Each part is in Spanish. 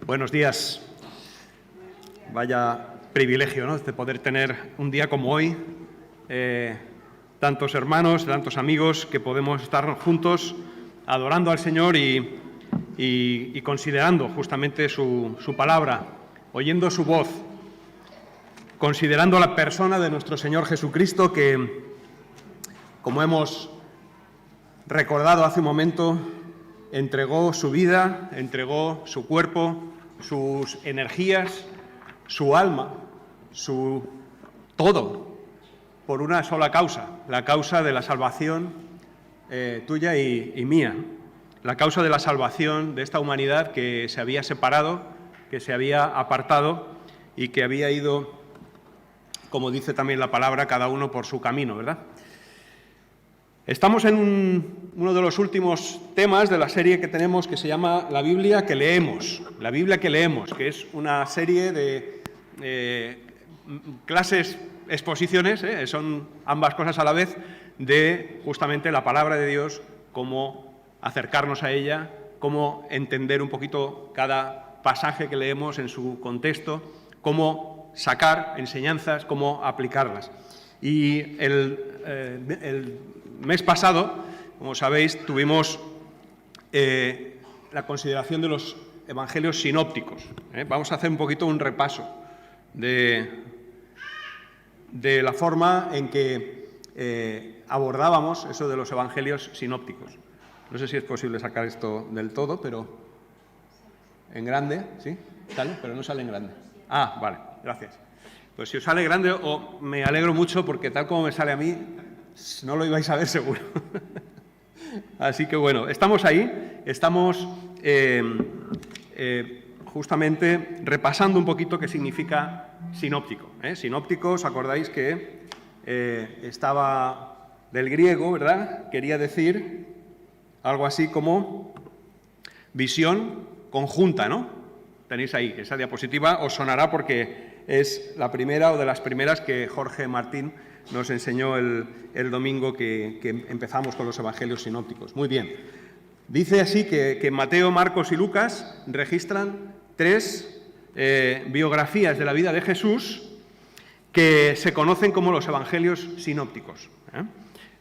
Buenos días. Vaya privilegio, ¿no?, de poder tener un día como hoy, tantos hermanos, tantos amigos que podemos estar juntos adorando al Señor y considerando justamente su palabra, oyendo su voz, considerando la persona de nuestro Señor Jesucristo que, como hemos recordado hace un momento, entregó su vida, entregó su cuerpo, sus energías, su alma, su todo, por una sola causa, la causa de la salvación tuya y mía, la causa de la salvación de esta humanidad que se había separado, que se había apartado y que había ido, como dice también la palabra, cada uno por su camino, ¿verdad? Estamos en uno de los últimos temas de la serie que tenemos que se llama La Biblia que leemos. La Biblia que leemos, que es una serie de clases, exposiciones, son ambas cosas a la vez, de justamente la palabra de Dios, cómo acercarnos a ella, cómo entender un poquito cada pasaje que leemos en su contexto, cómo sacar enseñanzas, cómo aplicarlas. Y el mes pasado, como sabéis, tuvimos la consideración de los evangelios sinópticos. Vamos a hacer un poquito un repaso de la forma en que abordábamos eso de los evangelios sinópticos. No sé si es posible sacar esto del todo, pero en grande, ¿sí? ¿Sale? Pero no sale en grande. Ah, vale, gracias. Pues si os sale grande, me alegro mucho porque tal como me sale a mí, no lo ibais a ver seguro. Así que bueno, estamos ahí, estamos justamente repasando un poquito qué significa sinóptico. Sinóptico, ¿os acordáis que estaba del griego, ¿verdad? Quería decir algo así como visión conjunta, ¿no? Tenéis ahí, esa diapositiva os sonará porque es la primera o de las primeras que Jorge Martín nos enseñó el domingo que empezamos con los evangelios sinópticos. Muy bien. Dice así que Mateo, Marcos y Lucas registran 3 biografías de la vida de Jesús que se conocen como los evangelios sinópticos.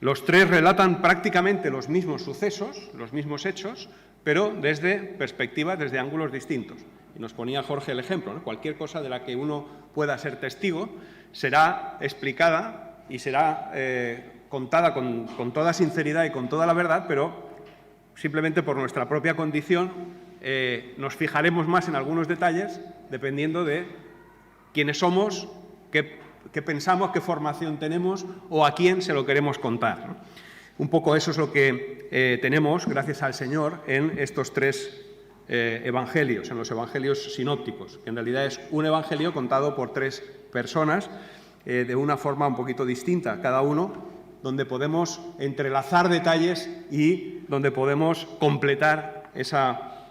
Los 3 relatan prácticamente los mismos sucesos, los mismos hechos, pero desde perspectivas, desde ángulos distintos. Y nos ponía Jorge el ejemplo, ¿no? Cualquier cosa de la que uno pueda ser testigo será explicada y será contada con toda sinceridad y con toda la verdad, pero simplemente por nuestra propia condición nos fijaremos más en algunos detalles dependiendo de quiénes somos, qué pensamos, qué formación tenemos o a quién se lo queremos contar, ¿no? Un poco eso es lo que tenemos, gracias al Señor, en estos 3 evangelios, en los evangelios sinópticos, que en realidad es un evangelio contado por 3 personas de una forma un poquito distinta, cada uno, donde podemos entrelazar detalles y donde podemos completar esa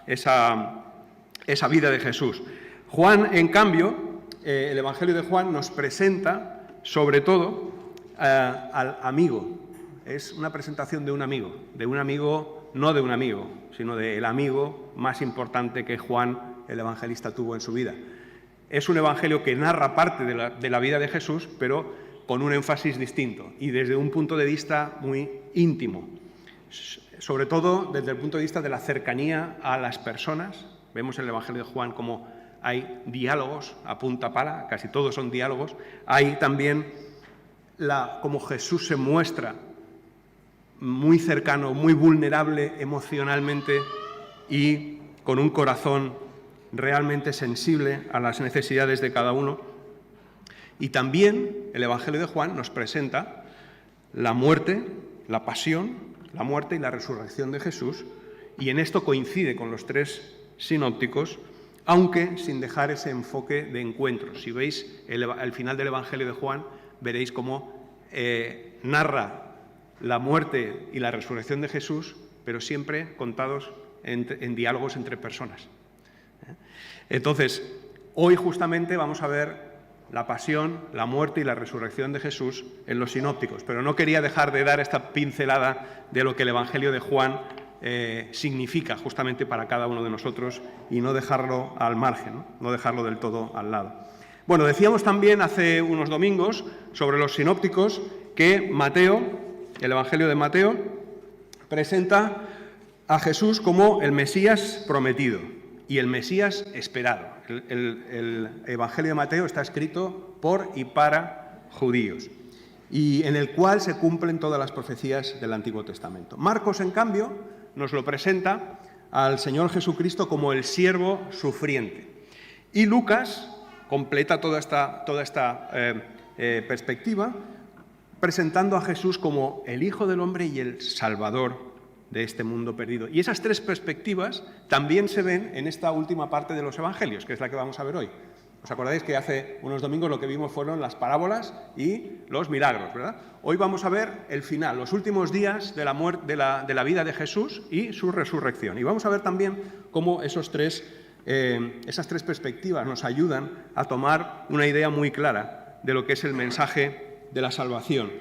vida de Jesús. Juan, en cambio, el evangelio de Juan nos presenta, sobre todo, al amigo. Es una presentación de un amigo, no de un amigo, sino del amigo más importante que Juan, el evangelista, tuvo en su vida. Es un evangelio que narra parte de la vida de Jesús, pero con un énfasis distinto y desde un punto de vista muy íntimo, sobre todo desde el punto de vista de la cercanía a las personas. Vemos en el evangelio de Juan cómo hay diálogos a punta pala, casi todos son diálogos. Hay también cómo Jesús se muestra muy cercano, muy vulnerable emocionalmente y con un corazón realmente sensible a las necesidades de cada uno. Y también el Evangelio de Juan nos presenta la muerte, la pasión, la muerte y la resurrección de Jesús, y en esto coincide con los 3 sinópticos, aunque sin dejar ese enfoque de encuentro. Si veis al final del Evangelio de Juan, veréis cómo narra la muerte y la resurrección de Jesús, pero siempre contados en diálogos entre personas. Entonces, hoy justamente vamos a ver la pasión, la muerte y la resurrección de Jesús en los sinópticos, pero no quería dejar de dar esta pincelada de lo que el Evangelio de Juan significa justamente para cada uno de nosotros y no dejarlo al margen, no dejarlo del todo al lado. Bueno, decíamos también hace unos domingos sobre los sinópticos que Mateo, el Evangelio de Mateo, presenta a Jesús como el Mesías prometido y el Mesías esperado. El Evangelio de Mateo está escrito por y para judíos y en el cual se cumplen todas las profecías del Antiguo Testamento. Marcos, en cambio, nos lo presenta al Señor Jesucristo como el siervo sufriente. Y Lucas completa toda esta perspectiva presentando a Jesús como el Hijo del Hombre y el Salvador de este mundo perdido. Y esas tres perspectivas también se ven en esta última parte de los Evangelios, que es la que vamos a ver hoy. ¿Os acordáis que hace unos domingos lo que vimos fueron las parábolas y los milagros, ¿verdad? Hoy vamos a ver el final, los últimos días de la vida de Jesús y su resurrección. Y vamos a ver también cómo esas tres perspectivas nos ayudan a tomar una idea muy clara de lo que es el mensaje de la salvación.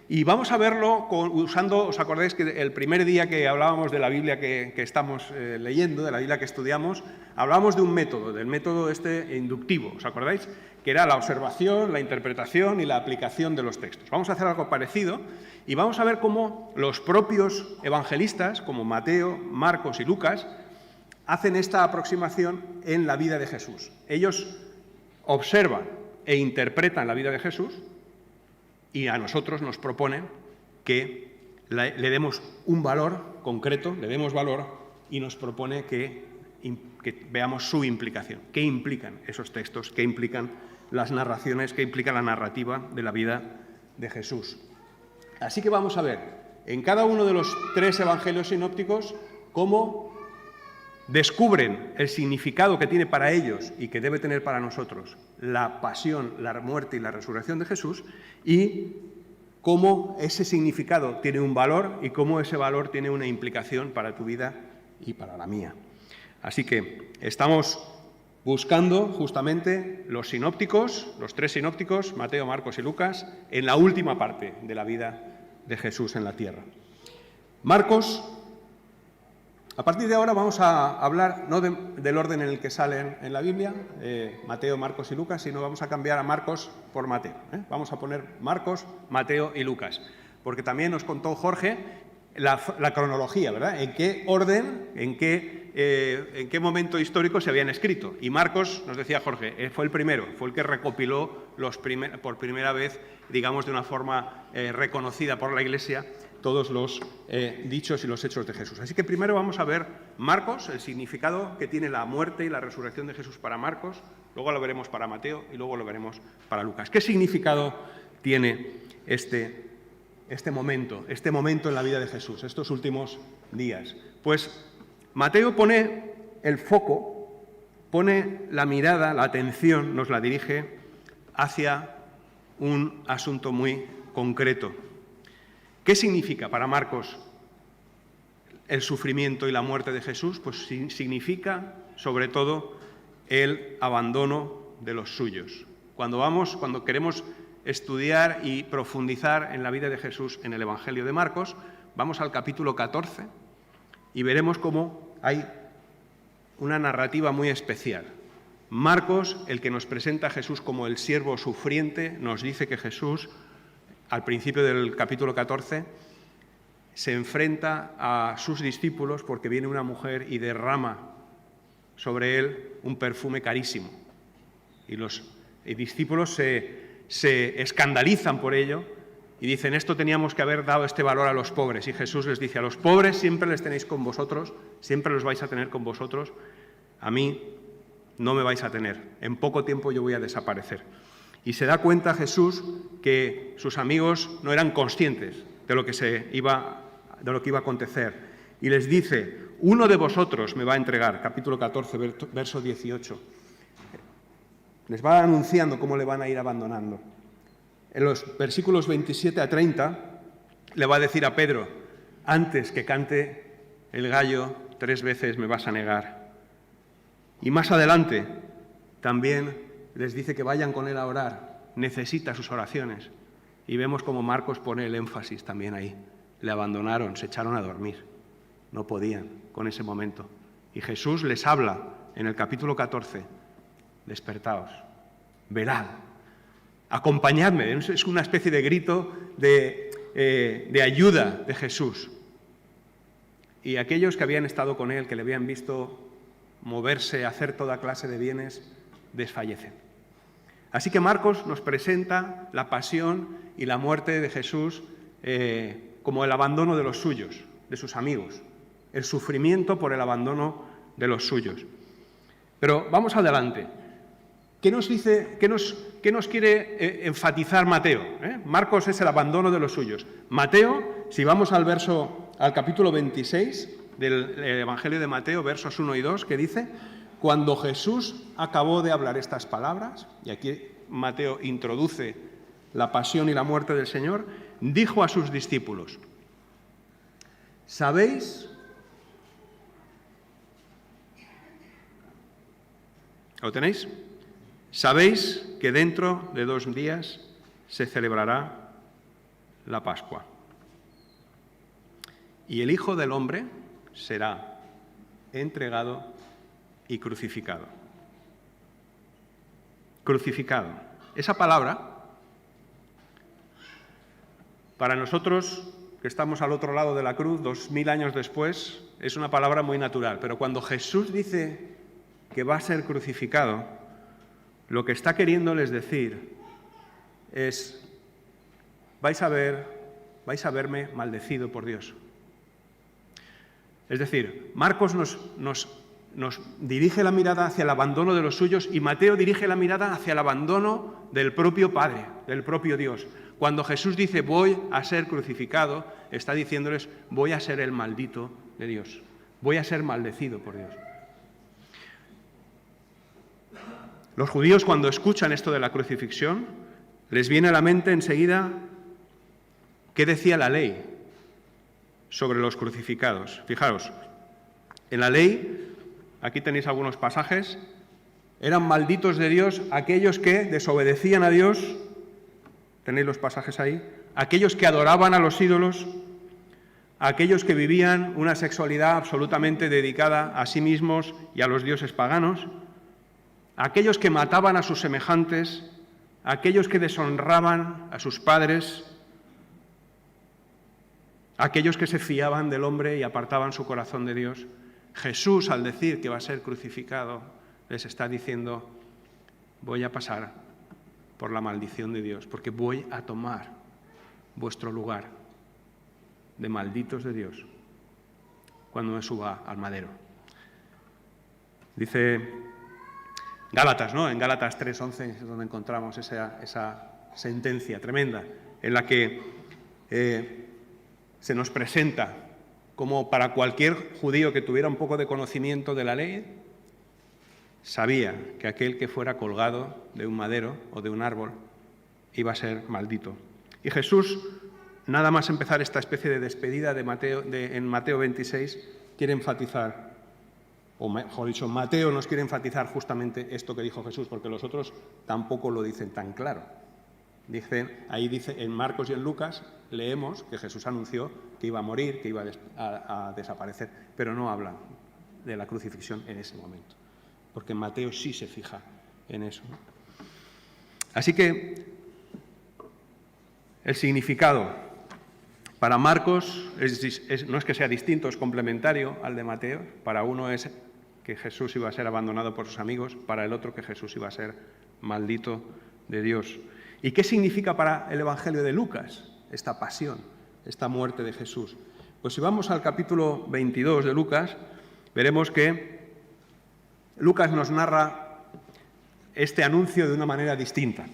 Y vamos a verlo usando, ¿os acordáis que el primer día que hablábamos de la Biblia que estamos leyendo, de la Biblia que estudiamos, hablábamos de un método, del método inductivo, ¿os acordáis? Que era la observación, la interpretación y la aplicación de los textos. Vamos a hacer algo parecido y vamos a ver cómo los propios evangelistas, como Mateo, Marcos y Lucas, hacen esta aproximación en la vida de Jesús. Ellos observan e interpretan la vida de Jesús y a nosotros nos proponen que le demos un valor concreto, le demos valor y nos propone que veamos su implicación. ¿Qué implican esos textos? ¿Qué implican las narraciones? ¿Qué implica la narrativa de la vida de Jesús? Así que vamos a ver en cada uno de los tres evangelios sinópticos cómo descubren el significado que tiene para ellos y que debe tener para nosotros la pasión, la muerte y la resurrección de Jesús y cómo ese significado tiene un valor y cómo ese valor tiene una implicación para tu vida y para la mía. Así que estamos buscando justamente los sinópticos, los tres sinópticos, Mateo, Marcos y Lucas, en la última parte de la vida de Jesús en la tierra. Marcos. A partir de ahora vamos a hablar no del orden en el que salen en la Biblia, Mateo, Marcos y Lucas, sino vamos a cambiar a Marcos por Mateo. Vamos a poner Marcos, Mateo y Lucas, porque también nos contó Jorge la cronología, ¿verdad? En qué orden, en qué momento histórico se habían escrito. Y Marcos, nos decía Jorge, fue el primero, fue el que recopiló por primera vez, digamos de una forma reconocida por la Iglesia, todos los dichos y los hechos de Jesús. Así que primero vamos a ver Marcos, el significado que tiene la muerte y la resurrección de Jesús para Marcos, luego lo veremos para Mateo y luego lo veremos para Lucas. ¿Qué significado tiene este momento en la vida de Jesús, estos últimos días? Pues Mateo pone el foco, pone la mirada, la atención, nos la dirige hacia un asunto muy concreto. ¿Qué significa para Marcos el sufrimiento y la muerte de Jesús? Pues significa, sobre todo, el abandono de los suyos. Cuando queremos estudiar y profundizar en la vida de Jesús en el Evangelio de Marcos, vamos al capítulo 14 y veremos cómo hay una narrativa muy especial. Marcos, el que nos presenta a Jesús como el siervo sufriente, nos dice que Jesús, al principio del capítulo 14, se enfrenta a sus discípulos porque viene una mujer y derrama sobre él un perfume carísimo. Y los discípulos se escandalizan por ello y dicen, esto teníamos que haber dado este valor a los pobres. Y Jesús les dice, a los pobres siempre les tenéis con vosotros, siempre los vais a tener con vosotros, a mí no me vais a tener, en poco tiempo yo voy a desaparecer. Y se da cuenta Jesús que sus amigos no eran conscientes de lo que iba a acontecer. Y les dice, uno de vosotros me va a entregar, capítulo 14, verso 18. Les va anunciando cómo le van a ir abandonando. En los versículos 27 a 30 le va a decir a Pedro, antes que cante el gallo 3 veces me vas a negar. Y más adelante también les dice que vayan con él a orar, necesita sus oraciones. Y vemos como Marcos pone el énfasis también ahí. Le abandonaron, se echaron a dormir. no podían con ese momento. Y Jesús les habla en el capítulo 14, despertaos, velad, acompañadme. Es una especie de grito de ayuda de Jesús. Y aquellos que habían estado con él, que le habían visto moverse, hacer toda clase de bienes, desfallecen. Así que Marcos nos presenta la pasión y la muerte de Jesús como el abandono de los suyos, de sus amigos, el sufrimiento por el abandono de los suyos. Pero vamos adelante. ¿Qué nos dice, qué nos quiere enfatizar Mateo? Marcos es el abandono de los suyos. Mateo, si vamos al capítulo 26 del Evangelio de Mateo, versos 1 y 2, que dice: cuando Jesús acabó de hablar estas palabras, y aquí Mateo introduce la pasión y la muerte del Señor, dijo a sus discípulos: ¿sabéis? ¿Lo tenéis? ¿Sabéis que dentro de 2 días se celebrará la Pascua? Y el Hijo del Hombre será entregado y crucificado. Crucificado. Esa palabra, para nosotros que estamos al otro lado de la cruz, 2000 años después, es una palabra muy natural. Pero cuando Jesús dice que va a ser crucificado, lo que está queriéndoles decir es: vais a verme maldecido por Dios. Es decir, Marcos nos dirige la mirada hacia el abandono de los suyos y Mateo dirige la mirada hacia el abandono del propio Padre, del propio Dios. Cuando Jesús dice voy a ser crucificado, está diciéndoles voy a ser el maldito de Dios, voy a ser maldecido por Dios. Los judíos, cuando escuchan esto de la crucifixión, les viene a la mente enseguida qué decía la ley sobre los crucificados. Fijaros, en la ley, aquí tenéis algunos pasajes, eran malditos de Dios aquellos que desobedecían a Dios, tenéis los pasajes ahí, aquellos que adoraban a los ídolos, aquellos que vivían una sexualidad absolutamente dedicada a sí mismos y a los dioses paganos, aquellos que mataban a sus semejantes, aquellos que deshonraban a sus padres, aquellos que se fiaban del hombre y apartaban su corazón de Dios. Jesús, al decir que va a ser crucificado, les está diciendo: voy a pasar por la maldición de Dios, porque voy a tomar vuestro lugar de malditos de Dios cuando me suba al madero. Dice Gálatas, ¿no? En Gálatas 3:11 es donde encontramos esa sentencia tremenda en la que se nos presenta como para cualquier judío que tuviera un poco de conocimiento de la ley, sabía que aquel que fuera colgado de un madero o de un árbol iba a ser maldito. Y Jesús, nada más empezar esta especie de despedida en Mateo 26, quiere enfatizar, o mejor dicho, Mateo nos quiere enfatizar justamente esto que dijo Jesús, porque los otros tampoco lo dicen tan claro. Ahí dice, en Marcos y en Lucas, leemos que Jesús anunció que iba a morir, que iba a desaparecer, pero no habla de la crucifixión en ese momento, porque Mateo sí se fija en eso, ¿no? Así que el significado para Marcos no es que sea distinto, es complementario al de Mateo. Para uno es que Jesús iba a ser abandonado por sus amigos, para el otro que Jesús iba a ser maldito de Dios. ¿Y qué significa para el Evangelio de Lucas esta pasión, esta muerte de Jesús? Pues si vamos al capítulo 22 de Lucas, veremos que Lucas nos narra este anuncio de una manera distinta.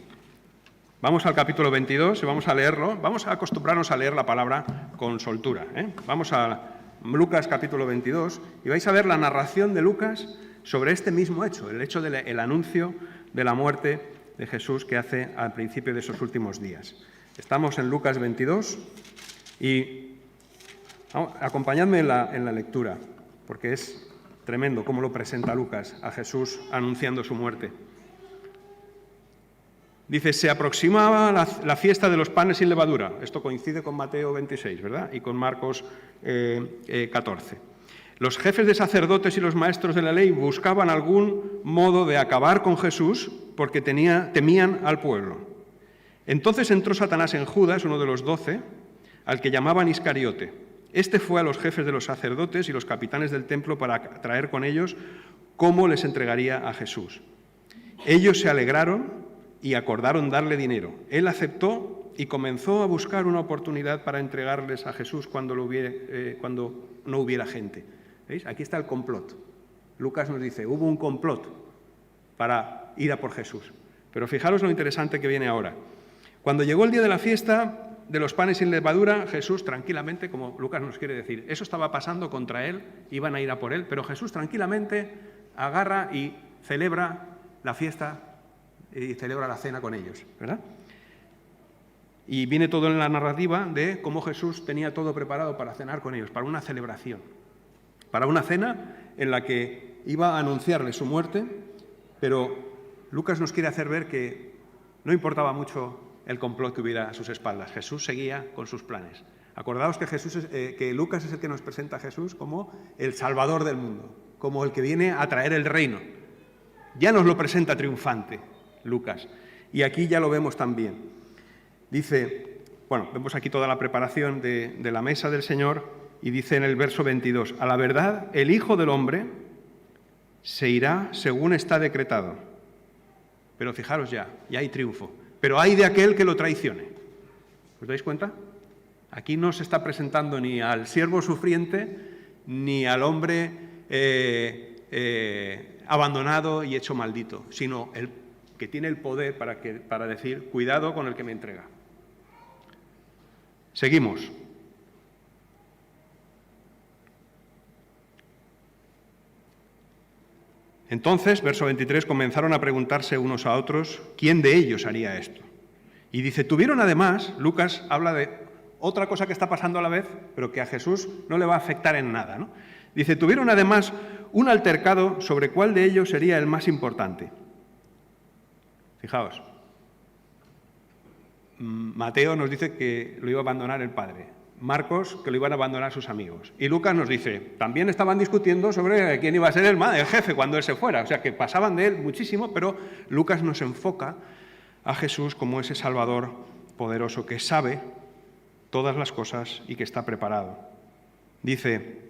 Vamos al capítulo 22 y vamos a leerlo. Vamos a acostumbrarnos a leer la palabra con soltura, Vamos a Lucas capítulo 22 y vais a ver la narración de Lucas sobre este mismo hecho, el hecho del anuncio de la muerte de Jesús que hace al principio de esos últimos días. Estamos en Lucas 22 y acompañadme en la lectura, porque es tremendo cómo lo presenta Lucas a Jesús anunciando su muerte. Dice, se aproximaba la fiesta de los panes sin levadura. Esto coincide con Mateo 26, ¿verdad? Y con Marcos 14. Los jefes de sacerdotes y los maestros de la ley buscaban algún modo de acabar con Jesús porque temían al pueblo. Entonces entró Satanás en Judas, uno de los 12, al que llamaban Iscariote. Este fue a los jefes de los sacerdotes y los capitanes del templo para traer con ellos cómo les entregaría a Jesús. Ellos se alegraron y acordaron darle dinero. Él aceptó y comenzó a buscar una oportunidad para entregarles a Jesús cuando no hubiera gente. ¿Veis? Aquí está el complot. Lucas nos dice, hubo un complot para ir a por Jesús. Pero fijaros lo interesante que viene ahora. Cuando llegó el día de la fiesta de los panes sin levadura, Jesús tranquilamente, como Lucas nos quiere decir, eso estaba pasando contra él, iban a ir a por él, pero Jesús tranquilamente agarra y celebra la fiesta y celebra la cena con ellos, ¿verdad? Y viene todo en la narrativa de cómo Jesús tenía todo preparado para cenar con ellos, para una celebración, para una cena en la que iba a anunciarle su muerte, pero Lucas nos quiere hacer ver que no importaba mucho el complot que hubiera a sus espaldas. Jesús seguía con sus planes. Acordaos que, que Lucas es el que nos presenta a Jesús como el Salvador del mundo, como el que viene a traer el reino. Ya nos lo presenta triunfante Lucas, y aquí ya lo vemos también. Dice, bueno, vemos aquí toda la preparación de la mesa del Señor, y dice en el verso 22, a la verdad, el Hijo del Hombre se irá según está decretado. Pero fijaros ya hay triunfo. Pero hay de aquel que lo traicione. ¿Os dais cuenta? Aquí no se está presentando ni al siervo sufriente, ni al hombre abandonado y hecho maldito, sino el que tiene el poder para decir, cuidado con el que me entrega. Seguimos. Entonces, verso 23, comenzaron a preguntarse unos a otros quién de ellos haría esto. Y dice, tuvieron además, Lucas habla de otra cosa que está pasando a la vez, pero que a Jesús no le va a afectar en nada, ¿no? Dice, tuvieron además un altercado sobre cuál de ellos sería el más importante. Fijaos, Mateo nos dice que lo iba a abandonar el padre. Marcos, que lo iban a abandonar sus amigos. Y Lucas nos dice, también estaban discutiendo sobre quién iba a ser el jefe cuando él se fuera. O sea, que pasaban de él muchísimo, pero Lucas nos enfoca a Jesús como ese Salvador poderoso que sabe todas las cosas y que está preparado. Dice,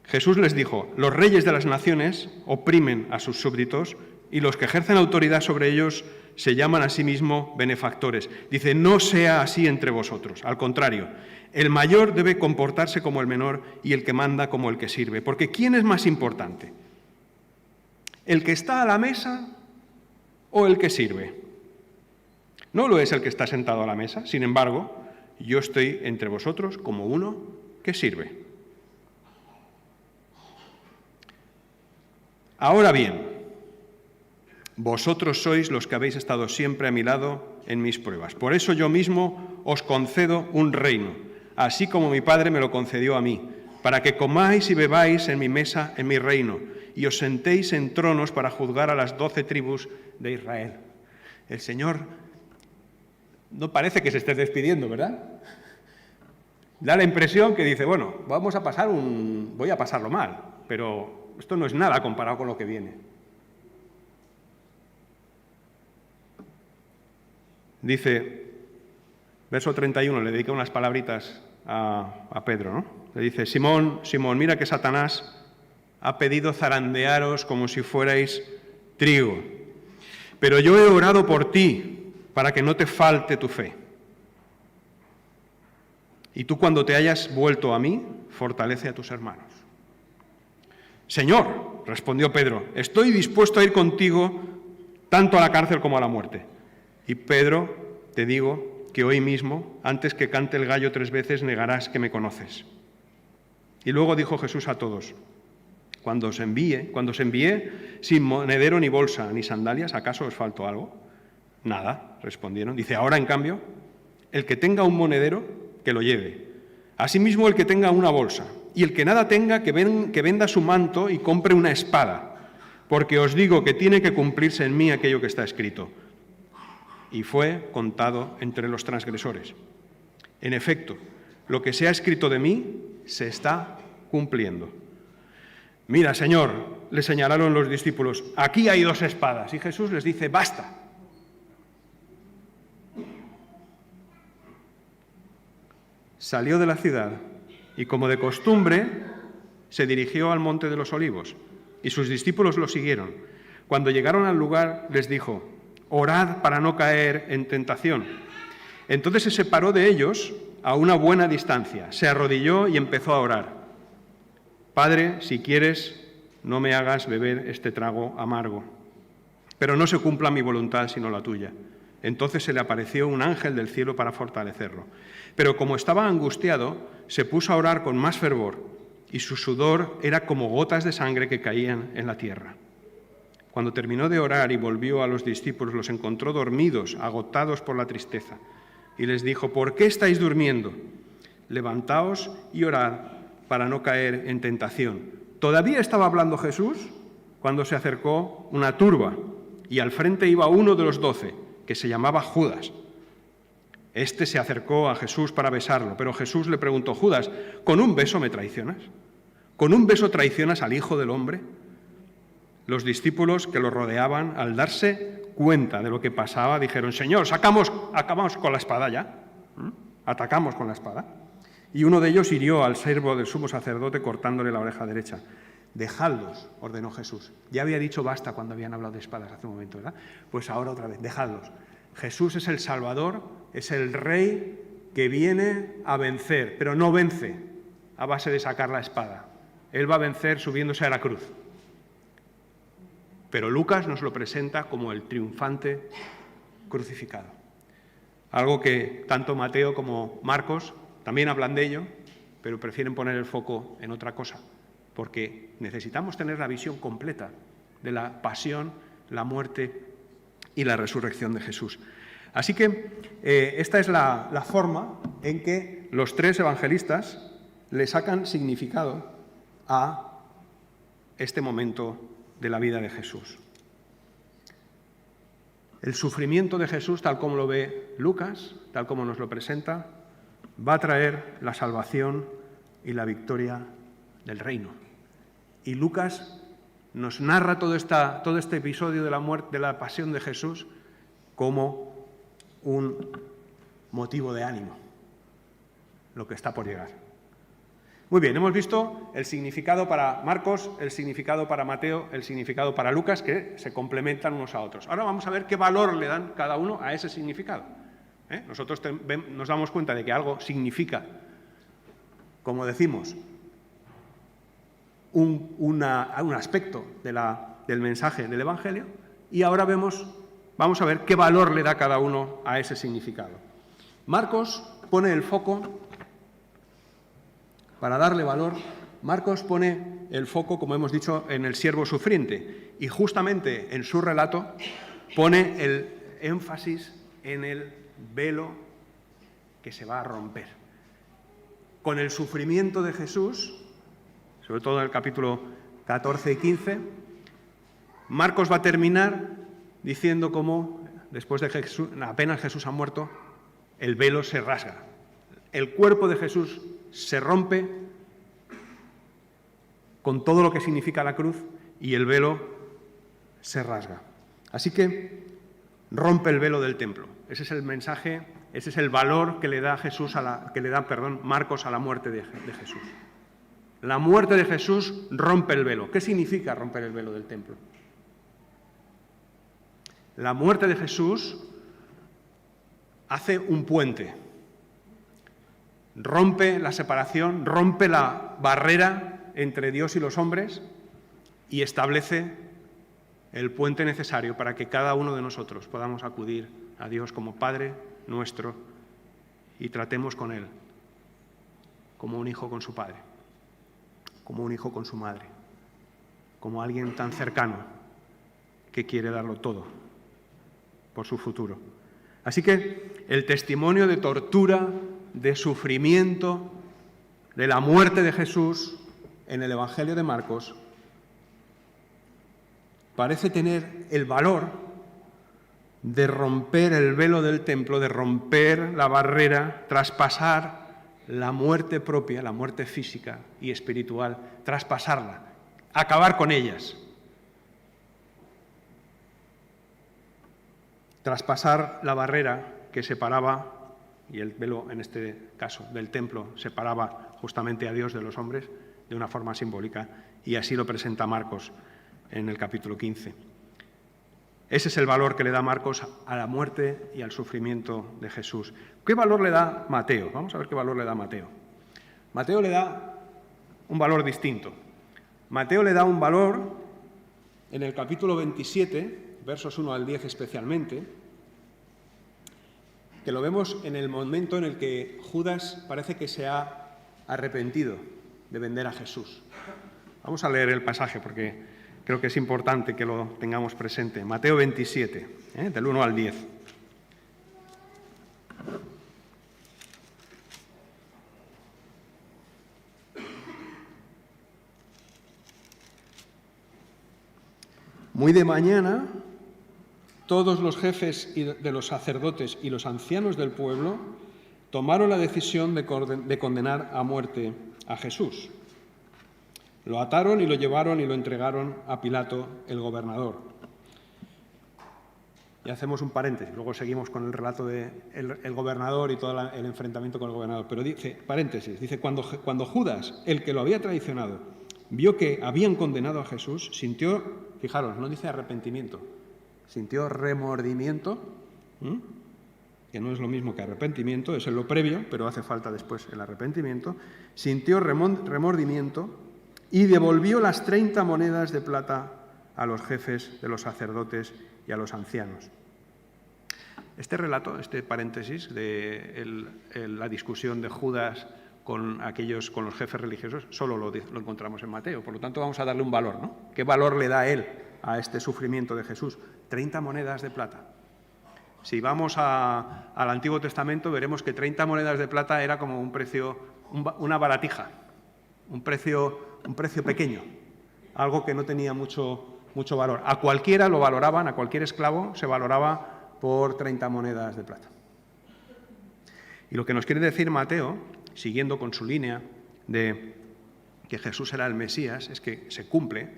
Jesús les dijo, los reyes de las naciones oprimen a sus súbditos y los que ejercen autoridad sobre ellos se llaman a sí mismos benefactores. Dice, no sea así entre vosotros. Al contrario, el mayor debe comportarse como el menor y el que manda como el que sirve. Porque ¿quién es más importante? ¿El que está a la mesa o el que sirve? No lo es el que está sentado a la mesa. Sin embargo, yo estoy entre vosotros como uno que sirve. Ahora bien, vosotros sois los que habéis estado siempre a mi lado en mis pruebas. Por eso yo mismo os concedo un reino, así como mi Padre me lo concedió a mí, para que comáis y bebáis en mi mesa, en mi reino, y os sentéis en tronos para juzgar a las 12 tribus de Israel. El Señor no parece que se esté despidiendo, ¿verdad? Da la impresión que dice, bueno, voy a pasarlo mal, pero esto no es nada comparado con lo que viene. Dice, verso 31, le dedica unas palabritas a Pedro, ¿no? Le dice, Simón, Simón, mira que Satanás ha pedido zarandearos como si fuerais trigo, pero yo he orado por ti para que no te falte tu fe. Y tú cuando te hayas vuelto a mí, fortalece a tus hermanos. Señor, respondió Pedro, estoy dispuesto a ir contigo tanto a la cárcel como a la muerte. Y Pedro, te digo que hoy mismo, antes que cante el gallo 3 veces, negarás que me conoces. Y luego dijo Jesús a todos, cuando os envié sin monedero ni bolsa ni sandalias, ¿acaso os faltó algo? Nada, respondieron. Dice, ahora en cambio, el que tenga un monedero, que lo lleve. Asimismo el que tenga una bolsa. Y el que nada tenga, que venda su manto y compre una espada. Porque os digo que tiene que cumplirse en mí aquello que está escrito. Y fue contado entre los transgresores. En efecto, lo que se ha escrito de mí se está cumpliendo. Mira, Señor, le señalaron los discípulos, aquí hay 2 espadas. Y Jesús les dice, basta. Salió de la ciudad y, como de costumbre, se dirigió al Monte de los Olivos, y sus discípulos lo siguieron. Cuando llegaron al lugar, les dijo, orad para no caer en tentación. Entonces se separó de ellos a una buena distancia, se arrodilló y empezó a orar. Padre, si quieres, no me hagas beber este trago amargo, pero no se cumpla mi voluntad sino la tuya. Entonces se le apareció un ángel del cielo para fortalecerlo. Pero como estaba angustiado, se puso a orar con más fervor, y su sudor era como gotas de sangre que caían en la tierra. Cuando terminó de orar y volvió a los discípulos, los encontró dormidos, agotados por la tristeza, y les dijo, ¿por qué estáis durmiendo? Levantaos y orad para no caer en tentación. Todavía estaba hablando Jesús cuando se acercó una turba, y al frente iba uno de los 12, que se llamaba Judas. Este se acercó a Jesús para besarlo, pero Jesús le preguntó, Judas, ¿con un beso me traicionas? ¿Con un beso traicionas al Hijo del Hombre? Los discípulos que lo rodeaban, al darse cuenta de lo que pasaba, dijeron, Señor, acabamos con la espada ya, atacamos con la espada. Y uno de ellos hirió al siervo del sumo sacerdote cortándole la oreja derecha. Dejadlos, ordenó Jesús. Ya había dicho basta cuando habían hablado de espadas hace un momento, ¿verdad? Pues ahora otra vez, dejadlos. Jesús es el Salvador, es el Rey que viene a vencer, pero no vence a base de sacar la espada. Él va a vencer subiéndose a la cruz. Pero Lucas nos lo presenta como el triunfante crucificado. Algo que tanto Mateo como Marcos también hablan de ello, pero prefieren poner el foco en otra cosa, porque necesitamos tener la visión completa de la pasión, la muerte y la resurrección de Jesús. Así que esta es la forma en que los 3 evangelistas le sacan significado a este momento de la vida de Jesús. El sufrimiento de Jesús, tal como lo ve Lucas, tal como nos lo presenta, va a traer la salvación y la victoria del reino. Y Lucas nos narra todo este episodio de la muerte, de la pasión de Jesús, como un motivo de ánimo, lo que está por llegar. Muy bien, hemos visto el significado para Marcos, el significado para Mateo, el significado para Lucas, que se complementan unos a otros. Ahora vamos a ver qué valor le dan cada uno a ese significado. Nosotros nos damos cuenta de que algo significa, como decimos, un aspecto del mensaje del Evangelio, y ahora vamos a ver qué valor le da cada uno a ese significado. Marcos pone el foco, para darle valor, Marcos pone el foco, como hemos dicho, en el siervo sufriente, y justamente en su relato pone el énfasis en el velo que se va a romper. Con el sufrimiento de Jesús, sobre todo en el capítulo 14 y 15, Marcos va a terminar diciendo cómo, después de Jesús, apenas Jesús ha muerto, el velo se rasga. El cuerpo de Jesús se rompe con todo lo que significa la cruz y el velo se rasga. Así que rompe el velo del templo. Ese es el mensaje, ese es el valor que le da Marcos a la muerte de Jesús. La muerte de Jesús rompe el velo. ¿Qué significa romper el velo del templo? La muerte de Jesús hace un puente. Rompe la separación, rompe la barrera entre Dios y los hombres y establece el puente necesario para que cada uno de nosotros podamos acudir a Dios como Padre nuestro y tratemos con Él como un hijo con su padre, como un hijo con su madre, como alguien tan cercano que quiere darlo todo por su futuro. Así que el testimonio de tortura, de sufrimiento, de la muerte de Jesús en el Evangelio de Marcos parece tener el valor de romper el velo del templo, de romper la barrera, traspasar la muerte propia, la muerte física y espiritual, traspasarla, acabar con ellas, traspasar la barrera que separaba, y el velo en este caso del templo separaba justamente a Dios de los hombres de una forma simbólica, y así lo presenta Marcos en el capítulo 15. Ese es el valor que le da Marcos a la muerte y al sufrimiento de Jesús. ¿Qué valor le da Mateo? Vamos a ver qué valor le da Mateo. Mateo le da un valor distinto. Mateo le da un valor en el capítulo 27, versos 1 al 10 especialmente, que lo vemos en el momento en el que Judas parece que se ha arrepentido de vender a Jesús. Vamos a leer el pasaje porque creo que es importante que lo tengamos presente. Mateo 27, del 1 al 10. Muy de mañana, todos los jefes de los sacerdotes y los ancianos del pueblo tomaron la decisión de condenar a muerte a Jesús. Lo ataron y lo llevaron y lo entregaron a Pilato, el gobernador. Y hacemos un paréntesis, luego seguimos con el relato del gobernador y todo el enfrentamiento con el gobernador. Pero dice, paréntesis, dice, cuando Judas, el que lo había traicionado, vio que habían condenado a Jesús, sintió, fijaros, no dice arrepentimiento, sintió remordimiento, que no es lo mismo que arrepentimiento, es en lo previo, pero hace falta después el arrepentimiento, sintió remordimiento y devolvió las 30 monedas de plata a los jefes de los sacerdotes y a los ancianos. Este relato, este paréntesis de la discusión de Judas con los jefes religiosos, solo lo encontramos en Mateo. Por lo tanto, vamos a darle un valor, ¿no? ¿Qué valor le da él a este sufrimiento de Jesús? 30 monedas de plata. Si vamos al Antiguo Testamento, veremos que 30 monedas de plata era como un precio, una baratija, un precio pequeño, algo que no tenía mucho valor. A cualquiera lo valoraban, a cualquier esclavo se valoraba por 30 monedas de plata. Y lo que nos quiere decir Mateo, siguiendo con su línea de que Jesús era el Mesías, es que se cumple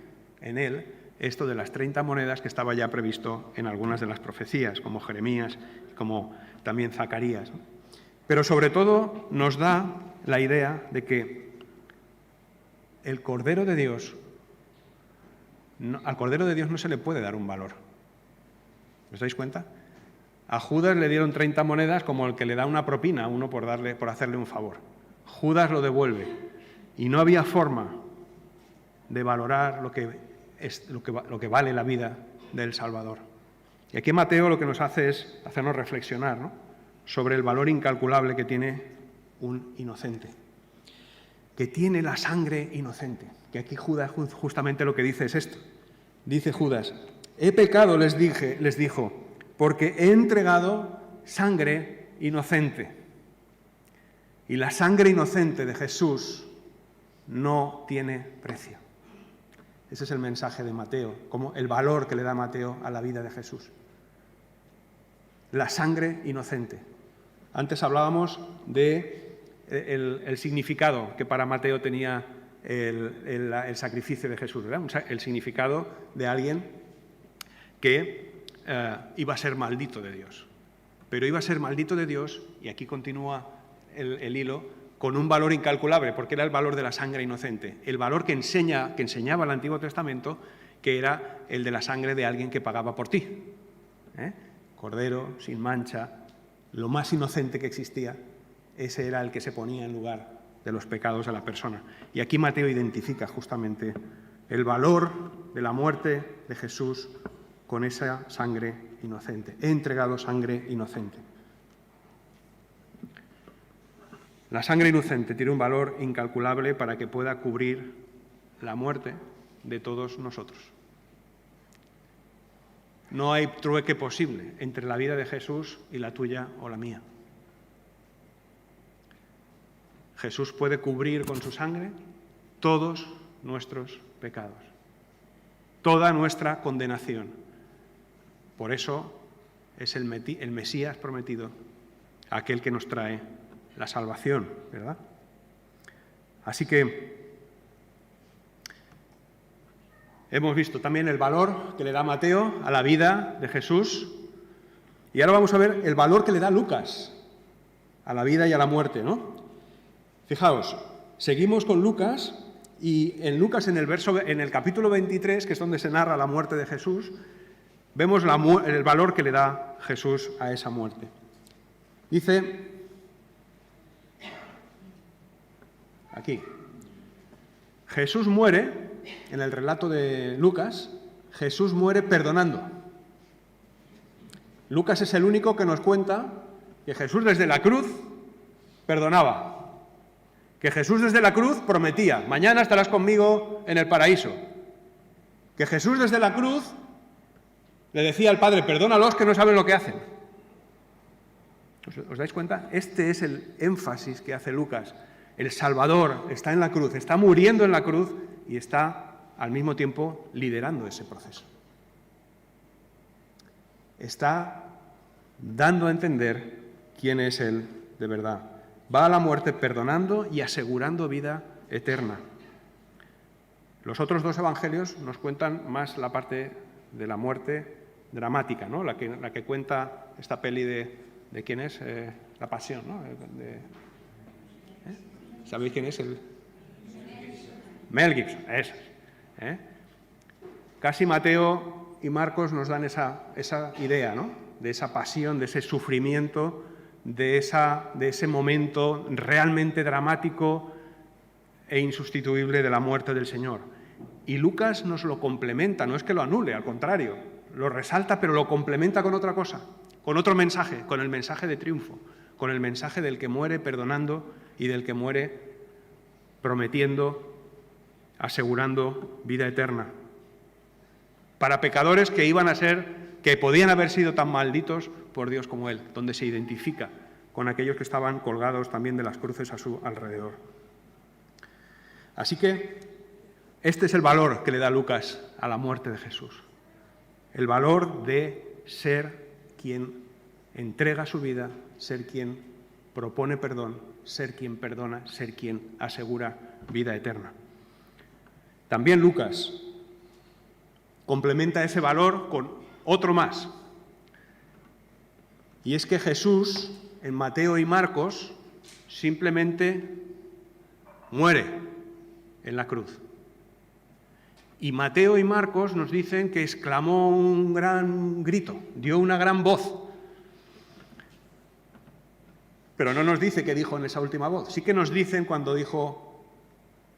en él esto de las 30 monedas que estaba ya previsto en algunas de las profecías, como Jeremías, como también Zacarías. Pero sobre todo nos da la idea de que el Cordero de Dios, al Cordero de Dios no se le puede dar un valor. ¿Os dais cuenta? A Judas le dieron 30 monedas como el que le da una propina a uno por hacerle un favor. Judas lo devuelve y no había forma de valorar lo que vale la vida del Salvador. Y aquí Mateo lo que nos hace es hacernos reflexionar, ¿no?, sobre el valor incalculable que tiene un inocente, que tiene la sangre inocente. Que aquí Judas justamente lo que dice es esto. Dice Judas, he pecado, les dijo, porque he entregado sangre inocente. Y la sangre inocente de Jesús no tiene precio. Ese es el mensaje de Mateo, como el valor que le da Mateo a la vida de Jesús. La sangre inocente. Antes hablábamos de el significado que para Mateo tenía el sacrificio de Jesús, ¿verdad? El significado de alguien que iba a ser maldito de Dios. Pero iba a ser maldito de Dios, y aquí continúa el hilo, con un valor incalculable, porque era el valor de la sangre inocente, el valor que enseñaba el Antiguo Testamento, que era el de la sangre de alguien que pagaba por ti. Cordero, sin mancha, lo más inocente que existía, ese era el que se ponía en lugar de los pecados de la persona. Y aquí Mateo identifica justamente el valor de la muerte de Jesús con esa sangre inocente. He entregado sangre inocente. La sangre inocente tiene un valor incalculable para que pueda cubrir la muerte de todos nosotros. No hay trueque posible entre la vida de Jesús y la tuya o la mía. Jesús puede cubrir con su sangre todos nuestros pecados, toda nuestra condenación. Por eso es el Mesías prometido, aquel que nos trae la salvación, ¿verdad? Así que Hemos visto también el valor que le da Mateo a la vida de Jesús. Y ahora vamos a ver el valor que le da Lucas a la vida y a la muerte, ¿no? Fijaos, seguimos con Lucas y en Lucas, en el capítulo 23, que es donde se narra la muerte de Jesús, vemos el valor que le da Jesús a esa muerte. Dice aquí, Jesús muere, en el relato de Lucas, Jesús muere perdonando. Lucas es el único que nos cuenta que Jesús desde la cruz perdonaba, que Jesús desde la cruz prometía, mañana estarás conmigo en el paraíso, que Jesús desde la cruz le decía al Padre, perdónalos que no saben lo que hacen. ¿Os dais cuenta? Este es el énfasis que hace Lucas. El Salvador está en la cruz, está muriendo en la cruz y está al mismo tiempo liderando ese proceso. Está dando a entender quién es Él de verdad. Va a la muerte perdonando y asegurando vida eterna. Los otros dos evangelios nos cuentan más la parte de la muerte dramática, ¿no? La que cuenta esta peli de quién es, La Pasión, ¿no? ¿Sabéis quién es? Mel Gibson, eso. Casi Mateo y Marcos nos dan esa idea, ¿no? De esa pasión, de ese sufrimiento, de ese momento realmente dramático e insustituible de la muerte del Señor. Y Lucas nos lo complementa, no es que lo anule, al contrario, lo resalta, pero lo complementa con otra cosa, con otro mensaje, con el mensaje de triunfo, con el mensaje del que muere perdonando y del que muere prometiendo, asegurando vida eterna. Para pecadores que podían haber sido tan malditos por Dios como Él, donde se identifica con aquellos que estaban colgados también de las cruces a su alrededor. Así que este es el valor que le da Lucas a la muerte de Jesús. El valor de ser quien entrega su vida, ser quien propone perdón, ser quien perdona, ser quien asegura vida eterna. También Lucas complementa ese valor con otro más. Y es que Jesús, en Mateo y Marcos, simplemente muere en la cruz. Y Mateo y Marcos nos dicen que exclamó un gran grito, dio una gran voz. Pero no nos dice qué dijo en esa última voz. Sí que nos dicen cuando dijo,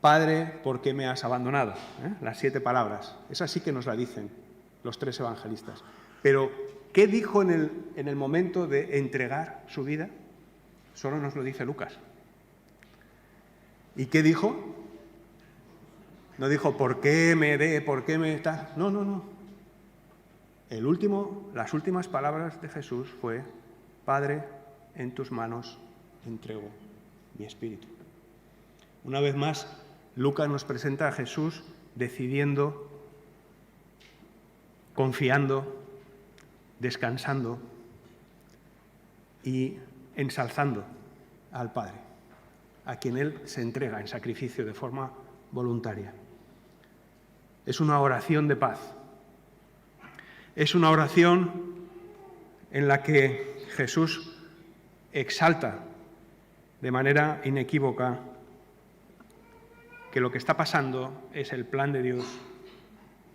Padre, ¿por qué me has abandonado? Las 7 palabras. Esas sí que nos la dicen los 3 evangelistas. Pero, ¿qué dijo en el momento de entregar su vida? Solo nos lo dice Lucas. ¿Y qué dijo? No dijo, ¿por qué me está? No. Las últimas palabras de Jesús fue, Padre, en tus manos entrego mi espíritu. Una vez más, Lucas nos presenta a Jesús decidiendo, confiando, descansando y ensalzando al Padre, a quien Él se entrega en sacrificio de forma voluntaria. Es una oración de paz. Es una oración en la que Jesús exalta de manera inequívoca que lo que está pasando es el plan de Dios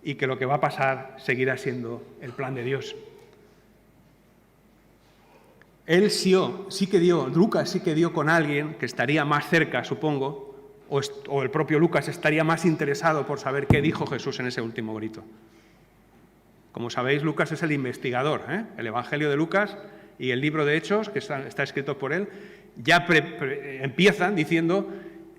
y que lo que va a pasar seguirá siendo el plan de Dios. Lucas sí que dio con alguien que estaría más cerca, supongo, o el propio Lucas estaría más interesado por saber qué dijo Jesús en ese último grito. Como sabéis, Lucas es el investigador. El Evangelio de Lucas y el libro de Hechos, que está escrito por él, ya empiezan diciendo,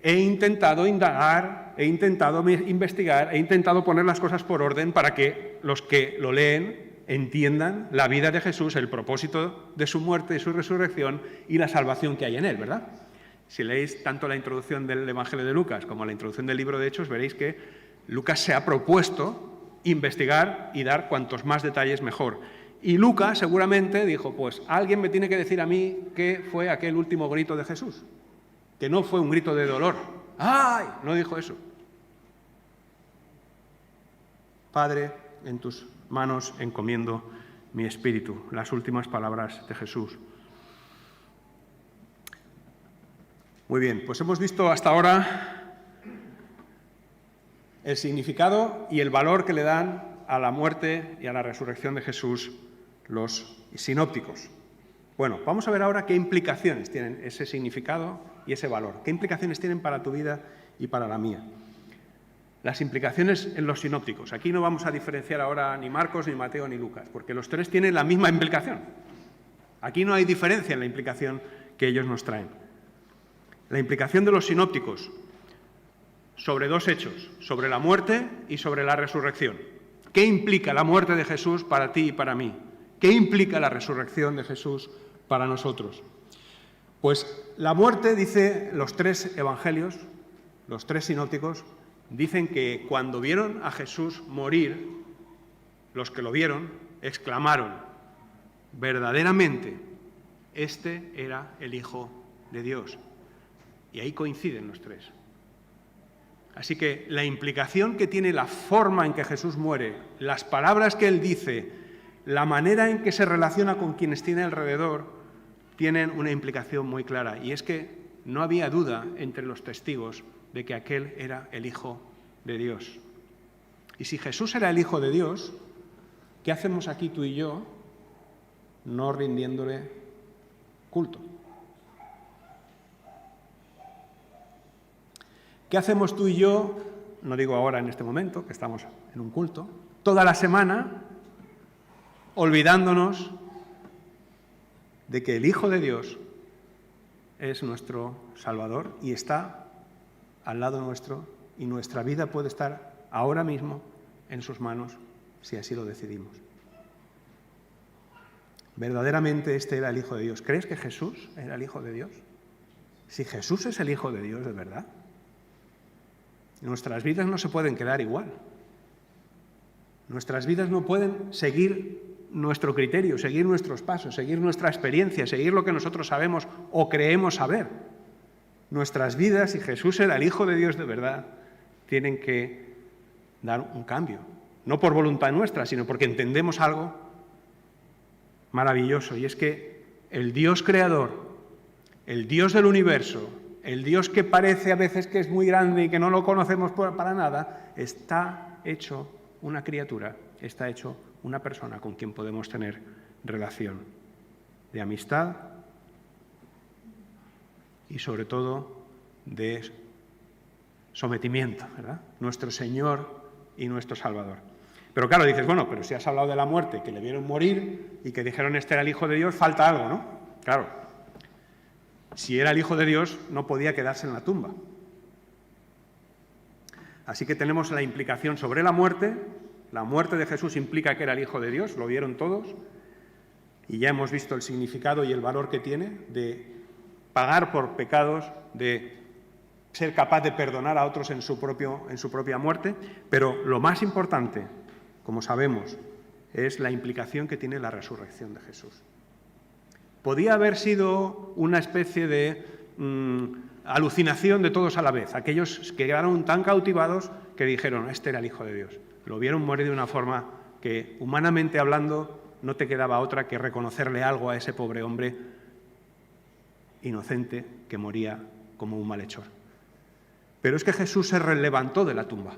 he intentado indagar, he intentado investigar, he intentado poner las cosas por orden para que los que lo leen entiendan la vida de Jesús, el propósito de su muerte y su resurrección y la salvación que hay en él, ¿verdad? Si leéis tanto la introducción del Evangelio de Lucas como la introducción del libro de Hechos, veréis que Lucas se ha propuesto investigar y dar cuantos más detalles mejor. Y Lucas seguramente dijo, pues alguien me tiene que decir a mí qué fue aquel último grito de Jesús, que no fue un grito de dolor. ¡Ay! No dijo eso. Padre, en tus manos encomiendo mi espíritu. Las últimas palabras de Jesús. Muy bien, pues hemos visto hasta ahora el significado y el valor que le dan a la muerte y a la resurrección de Jesús los sinópticos. Bueno, vamos a ver ahora qué implicaciones tienen ese significado y ese valor. ¿Qué implicaciones tienen para tu vida y para la mía? Las implicaciones en los sinópticos. Aquí no vamos a diferenciar ahora ni Marcos, ni Mateo, ni Lucas, porque los tres tienen la misma implicación. Aquí no hay diferencia en la implicación que ellos nos traen. La implicación de los sinópticos sobre dos hechos, sobre la muerte y sobre la resurrección. ¿Qué implica la muerte de Jesús para ti y para mí? ¿Qué implica la resurrección de Jesús para nosotros? Pues la muerte, dice los tres evangelios, los tres sinópticos, dicen que cuando vieron a Jesús morir, los que lo vieron exclamaron, verdaderamente, este era el Hijo de Dios. Y ahí coinciden los tres. Así que la implicación que tiene la forma en que Jesús muere, las palabras que Él dice, la manera en que se relaciona con quienes tiene alrededor, tienen una implicación muy clara. Y es que no había duda entre los testigos de que aquel era el Hijo de Dios. Y si Jesús era el Hijo de Dios, ¿qué hacemos aquí tú y yo no rindiéndole culto? ¿Qué hacemos tú y yo, no digo ahora en este momento, que estamos en un culto, toda la semana olvidándonos de que el Hijo de Dios es nuestro Salvador y está al lado nuestro y nuestra vida puede estar ahora mismo en sus manos si así lo decidimos? Verdaderamente este era el Hijo de Dios. ¿Crees que Jesús era el Hijo de Dios? Si Jesús es el Hijo de Dios de verdad, nuestras vidas no se pueden quedar igual. Nuestras vidas no pueden seguir nuestro criterio, seguir nuestros pasos, seguir nuestra experiencia, seguir lo que nosotros sabemos o creemos saber. Nuestras vidas, si Jesús era el Hijo de Dios de verdad, tienen que dar un cambio. No por voluntad nuestra, sino porque entendemos algo maravilloso. Y es que el Dios creador, el Dios del universo, el Dios que parece a veces que es muy grande y que no lo conocemos para nada, está hecho una criatura, está hecho una persona con quien podemos tener relación de amistad y sobre todo de sometimiento, ¿verdad? Nuestro Señor y nuestro Salvador. Pero claro, dices, bueno, pero si has hablado de la muerte, que le vieron morir y que dijeron este era el Hijo de Dios, falta algo, ¿no? Claro. Si era el Hijo de Dios, no podía quedarse en la tumba. Así que tenemos la implicación sobre la muerte. La muerte de Jesús implica que era el Hijo de Dios, lo vieron todos. Y ya hemos visto el significado y el valor que tiene de pagar por pecados, de ser capaz de perdonar a otros en su propia muerte. Pero lo más importante, como sabemos, es la implicación que tiene la resurrección de Jesús. Podía haber sido una especie de alucinación de todos a la vez. Aquellos que quedaron tan cautivados que dijeron, este era el Hijo de Dios. Lo vieron morir de una forma que, humanamente hablando, no te quedaba otra que reconocerle algo a ese pobre hombre inocente que moría como un malhechor. Pero es que Jesús se levantó de la tumba.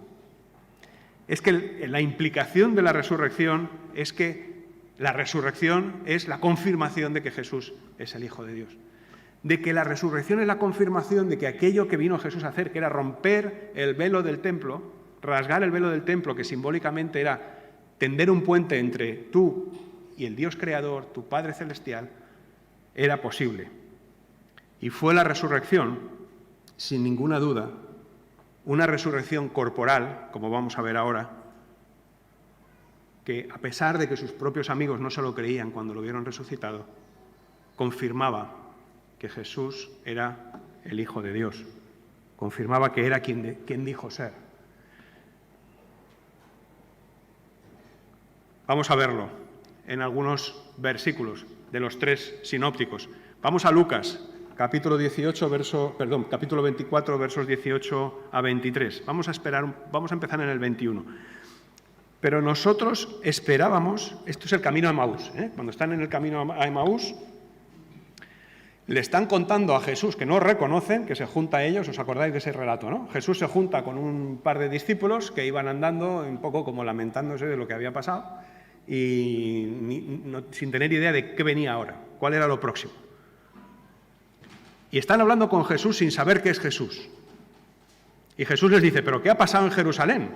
Es que la implicación de la resurrección es que la resurrección es la confirmación de que Jesús es el Hijo de Dios. De que la resurrección es la confirmación de que aquello que vino Jesús a hacer, que era romper el velo del templo, rasgar el velo del templo, que simbólicamente era tender un puente entre tú y el Dios creador, tu Padre celestial, era posible. Y fue la resurrección, sin ninguna duda, una resurrección corporal, como vamos a ver ahora, que a pesar de que sus propios amigos no se lo creían cuando lo vieron resucitado, confirmaba que Jesús era el Hijo de Dios, confirmaba que era quien dijo ser. Vamos a verlo en algunos versículos de los tres sinópticos. Vamos a Lucas, capítulo 24, versos 18 a 23. Vamos a empezar en el 21. pero nosotros esperábamos, esto es el camino a Emaús, cuando están en el camino a Emaús, le están contando a Jesús, que no reconocen, que se junta a ellos, ¿os acordáis de ese relato, no? Jesús se junta con un par de discípulos que iban andando un poco como lamentándose de lo que había pasado y sin tener idea de qué venía ahora, cuál era lo próximo. Y están hablando con Jesús sin saber qué es Jesús. Y Jesús les dice, ¿pero qué ha pasado en Jerusalén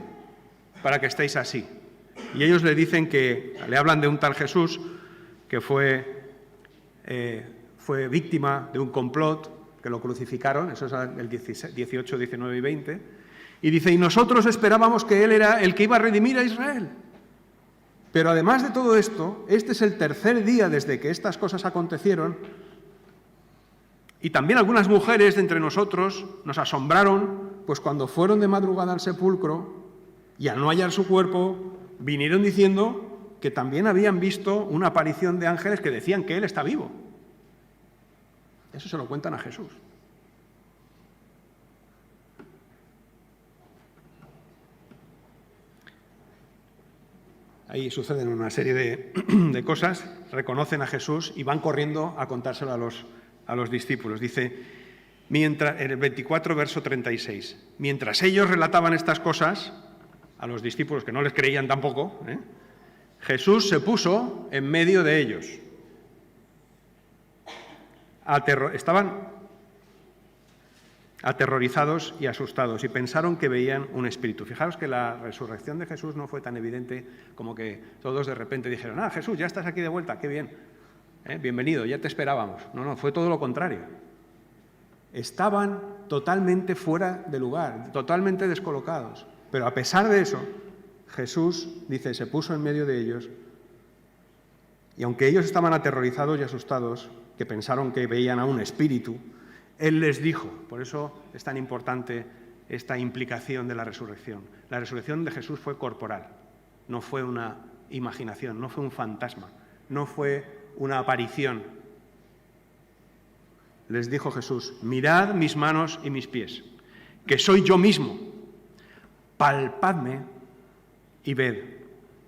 para que estéis así? Y ellos le dicen le hablan de un tal Jesús que fue víctima de un complot, que lo crucificaron, eso es el 18, 19 y 20, y dice, y nosotros esperábamos que Él era el que iba a redimir a Israel. Pero además de todo esto, este es el tercer día desde que estas cosas acontecieron, y también algunas mujeres de entre nosotros nos asombraron, pues cuando fueron de madrugada al sepulcro, y al no hallar su cuerpo, vinieron diciendo que también habían visto una aparición de ángeles que decían que Él está vivo. Eso se lo cuentan a Jesús. Ahí suceden una serie de cosas, reconocen a Jesús y van corriendo a contárselo a los discípulos. Dice, en el 24, verso 36, mientras ellos relataban estas cosas, a los discípulos que no les creían tampoco, Jesús se puso en medio de ellos. Estaban aterrorizados y asustados y pensaron que veían un espíritu. Fijaros que la resurrección de Jesús no fue tan evidente como que todos de repente dijeron, Jesús, ya estás aquí de vuelta, qué bien, bienvenido, ya te esperábamos. No, fue todo lo contrario. Estaban totalmente fuera de lugar, totalmente descolocados. Pero a pesar de eso, Jesús, dice, se puso en medio de ellos y aunque ellos estaban aterrorizados y asustados, que pensaron que veían a un espíritu, Él les dijo, por eso es tan importante esta implicación de la resurrección. La resurrección de Jesús fue corporal, no fue una imaginación, no fue un fantasma, no fue una aparición. Les dijo Jesús, mirad mis manos y mis pies, que soy yo mismo, palpadme y ved,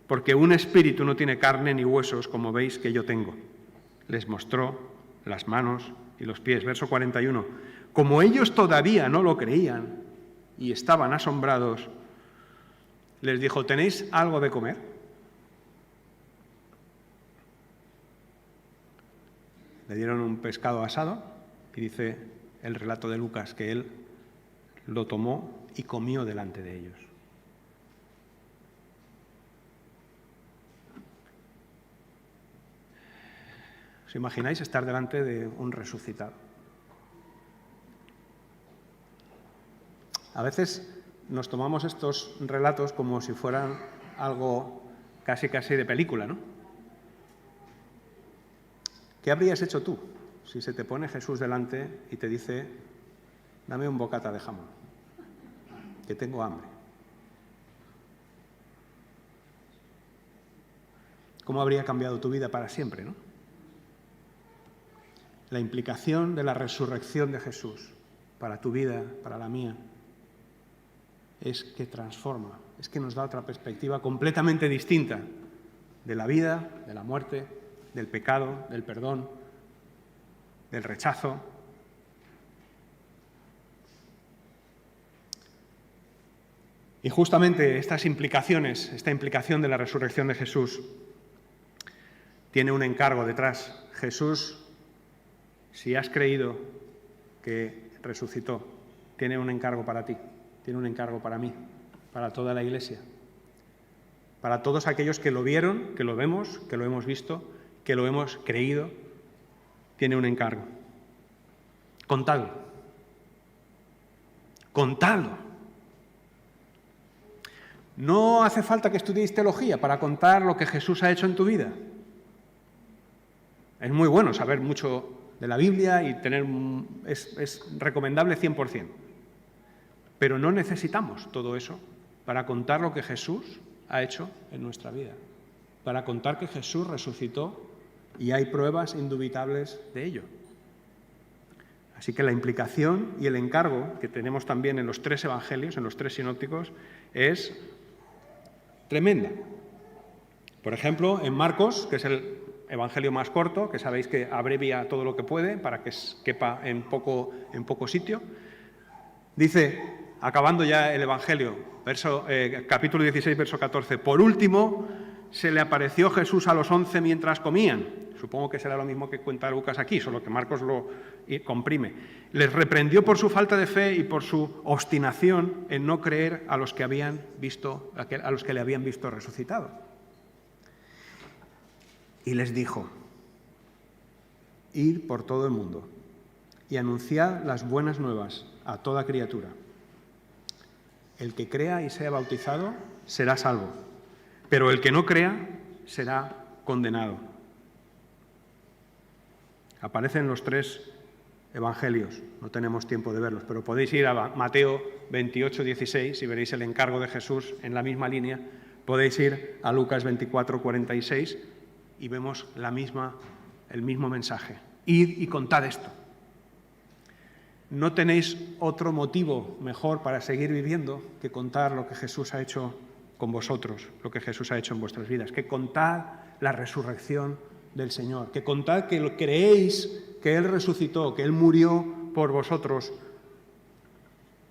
porque un espíritu no tiene carne ni huesos como veis que yo tengo. Les mostró las manos y los pies. Verso 41. Como ellos todavía no lo creían y estaban asombrados, les dijo, ¿tenéis algo de comer? Le dieron un pescado asado y dice el relato de Lucas que él lo tomó y comió delante de ellos. ¿Os imagináis estar delante de un resucitado? A veces nos tomamos estos relatos como si fueran algo casi de película, ¿no? ¿Qué habrías hecho tú si se te pone Jesús delante y te dice, dame un bocata de jamón, que tengo hambre? ¿Cómo habría cambiado tu vida para siempre, no? La implicación de la resurrección de Jesús para tu vida, para la mía, es que transforma, es que nos da otra perspectiva completamente distinta de la vida, de la muerte, del pecado, del perdón, del rechazo. Y justamente estas implicaciones, esta implicación de la resurrección de Jesús, tiene un encargo detrás. Jesús, si has creído que resucitó, tiene un encargo para ti, tiene un encargo para mí, para toda la Iglesia, para todos aquellos que lo vieron, que lo vemos, que lo hemos visto, que lo hemos creído, tiene un encargo. Contadlo. Contadlo. No hace falta que estudiéis teología para contar lo que Jesús ha hecho en tu vida. Es muy bueno saber mucho de la Biblia y es recomendable 100%. Pero no necesitamos todo eso para contar lo que Jesús ha hecho en nuestra vida, para contar que Jesús resucitó y hay pruebas indubitables de ello. Así que la implicación y el encargo que tenemos también en los tres evangelios, en los tres sinópticos, es tremenda. Por ejemplo, en Marcos, que es el evangelio más corto, que sabéis que abrevia todo lo que puede para que quepa en poco sitio, dice, acabando ya el evangelio, capítulo 16, verso 14, por último, se le apareció Jesús a los 11 mientras comían. Supongo que será lo mismo que cuenta Lucas aquí, solo que Marcos lo comprime. Les reprendió por su falta de fe y por su obstinación en no creer a los que le habían visto resucitado. Y les dijo, id por todo el mundo y anunciad las buenas nuevas a toda criatura. El que crea y sea bautizado será salvo, pero el que no crea será condenado. Aparecen los 3 evangelios, no tenemos tiempo de verlos, pero podéis ir a Mateo 28, 16 y veréis el encargo de Jesús en la misma línea. Podéis ir a Lucas 24, 46 y vemos el mismo mensaje. Id y contad esto. No tenéis otro motivo mejor para seguir viviendo que contar lo que Jesús ha hecho con vosotros, lo que Jesús ha hecho en vuestras vidas, que contad la resurrección del Señor, que contad que lo creéis que Él resucitó, que Él murió por vosotros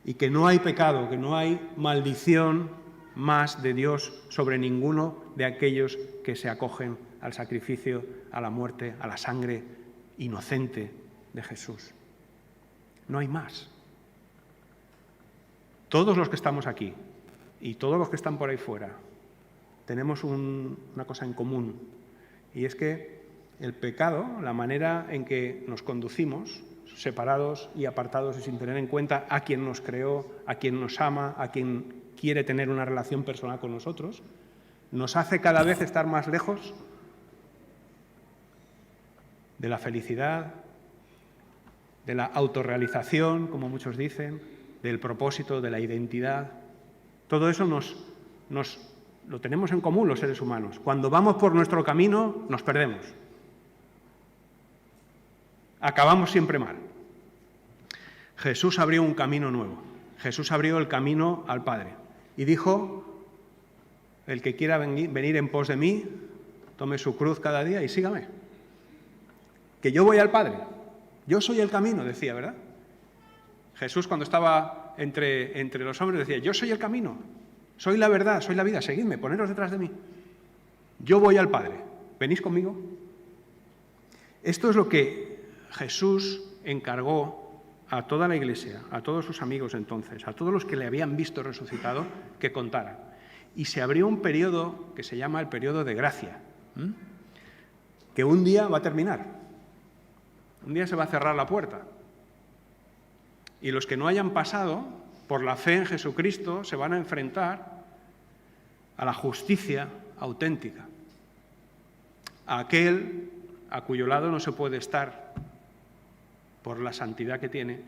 y que no hay pecado, que no hay maldición más de Dios sobre ninguno de aquellos que se acogen al sacrificio, a la muerte, a la sangre inocente de Jesús. No hay más. Todos los que estamos aquí y todos los que están por ahí fuera tenemos una cosa en común, y es que el pecado, la manera en que nos conducimos, separados y apartados y sin tener en cuenta a quien nos creó, a quien nos ama, a quien quiere tener una relación personal con nosotros, nos hace cada vez estar más lejos de la felicidad, de la autorrealización, como muchos dicen, del propósito, de la identidad. Todo eso lo tenemos en común los seres humanos. Cuando vamos por nuestro camino, nos perdemos. Acabamos siempre mal. Jesús abrió un camino nuevo. Jesús abrió el camino al Padre y dijo, el que quiera venir en pos de mí, tome su cruz cada día y sígame. Que yo voy al Padre. Yo soy el camino, decía, ¿verdad? Jesús, cuando estaba entre los hombres, decía, yo soy el camino, soy la verdad, soy la vida, seguidme, poneros detrás de mí. Yo voy al Padre, ¿venís conmigo? Esto es lo que Jesús encargó a toda la Iglesia, a todos sus amigos entonces, a todos los que le habían visto resucitado, que contaran. Y se abrió un periodo que se llama el periodo de gracia, que un día va a terminar. Un día se va a cerrar la puerta. Y los que no hayan pasado por la fe en Jesucristo se van a enfrentar a la justicia auténtica, a aquel a cuyo lado no se puede estar por la santidad que tiene,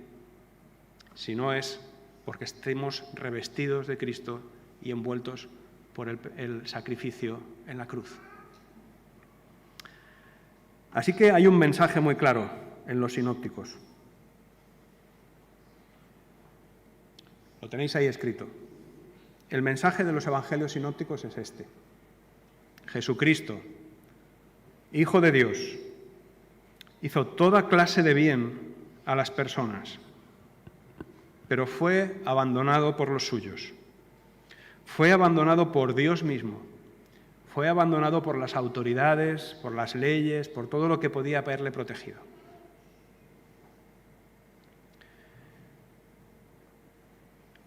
si no es porque estemos revestidos de Cristo y envueltos por el sacrificio en la cruz. Así que hay un mensaje muy claro en los sinópticos. Lo tenéis ahí escrito. El mensaje de los evangelios sinópticos es este. Jesucristo, Hijo de Dios, hizo toda clase de bien a las personas, pero fue abandonado por los suyos. Fue abandonado por Dios mismo. Fue abandonado por las autoridades, por las leyes, por todo lo que podía haberle protegido.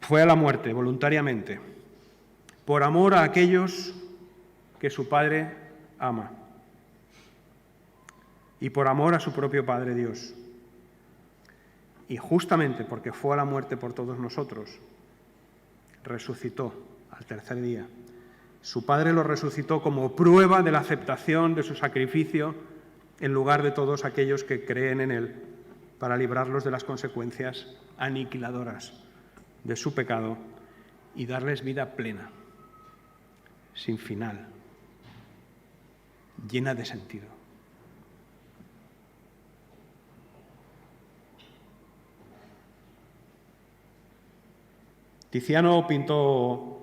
Fue a la muerte voluntariamente, por amor a aquellos que su Padre ama y por amor a su propio Padre Dios. Y justamente porque fue a la muerte por todos nosotros, resucitó al tercer día. Su Padre lo resucitó como prueba de la aceptación de su sacrificio en lugar de todos aquellos que creen en Él, para librarlos de las consecuencias aniquiladoras de su pecado y darles vida plena, sin final, llena de sentido. Tiziano pintó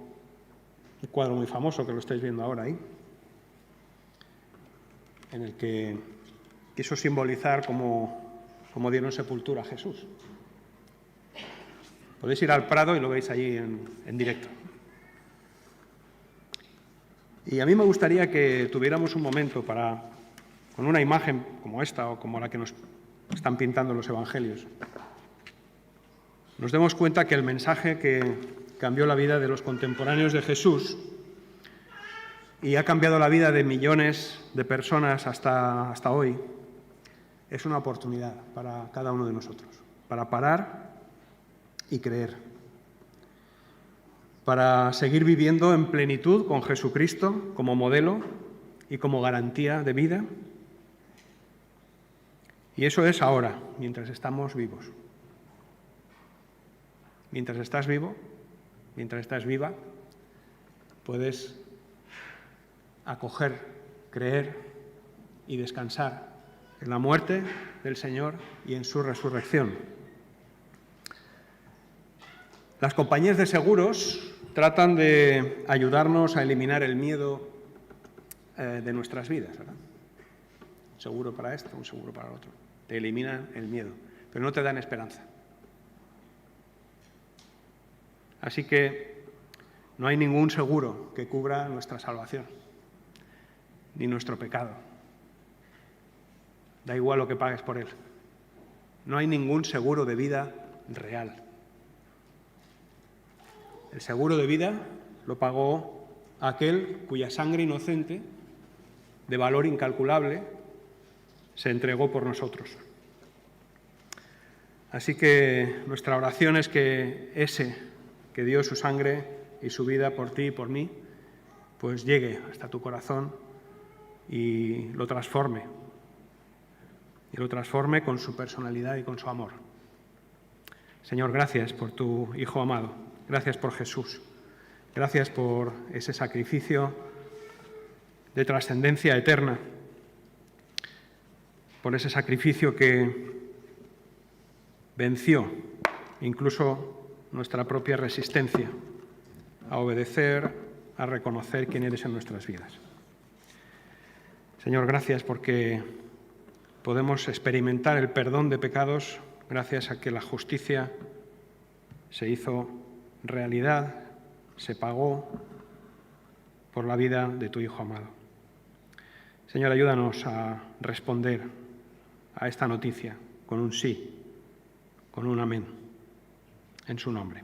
un cuadro muy famoso que lo estáis viendo ahora ahí, en el que quiso simbolizar cómo dieron sepultura a Jesús. Podéis ir al Prado y lo veis allí en directo. Y a mí me gustaría que tuviéramos un momento con una imagen como esta o como la que nos están pintando los evangelios, nos demos cuenta que el mensaje que cambió la vida de los contemporáneos de Jesús y ha cambiado la vida de millones de personas hasta hoy, es una oportunidad para cada uno de nosotros, para parar y creer, para seguir viviendo en plenitud con Jesucristo como modelo y como garantía de vida. Y eso es ahora, mientras estamos vivos. Mientras estás vivo, mientras estás viva, puedes acoger, creer y descansar en la muerte del Señor y en su resurrección. Las compañías de seguros tratan de ayudarnos a eliminar el miedo de nuestras vidas, ¿verdad? Un seguro para esto, un seguro para lo otro. Te eliminan el miedo, pero no te dan esperanza. Así que no hay ningún seguro que cubra nuestra salvación, ni nuestro pecado. Da igual lo que pagues por él. No hay ningún seguro de vida real. El seguro de vida lo pagó aquel cuya sangre inocente, de valor incalculable, se entregó por nosotros. Así que nuestra oración es que ese que dio su sangre y su vida por ti y por mí, pues llegue hasta tu corazón y lo transforme. Y lo transforme con su personalidad y con su amor. Señor, gracias por tu Hijo amado. Gracias por Jesús. Gracias por ese sacrificio de trascendencia eterna. Por ese sacrificio que venció incluso nuestra propia resistencia a obedecer, a reconocer quién eres en nuestras vidas. Señor, gracias porque podemos experimentar el perdón de pecados gracias a que la justicia se hizo realidad, se pagó por la vida de tu Hijo amado. Señor, ayúdanos a responder a esta noticia con un sí, con un amén, en su nombre.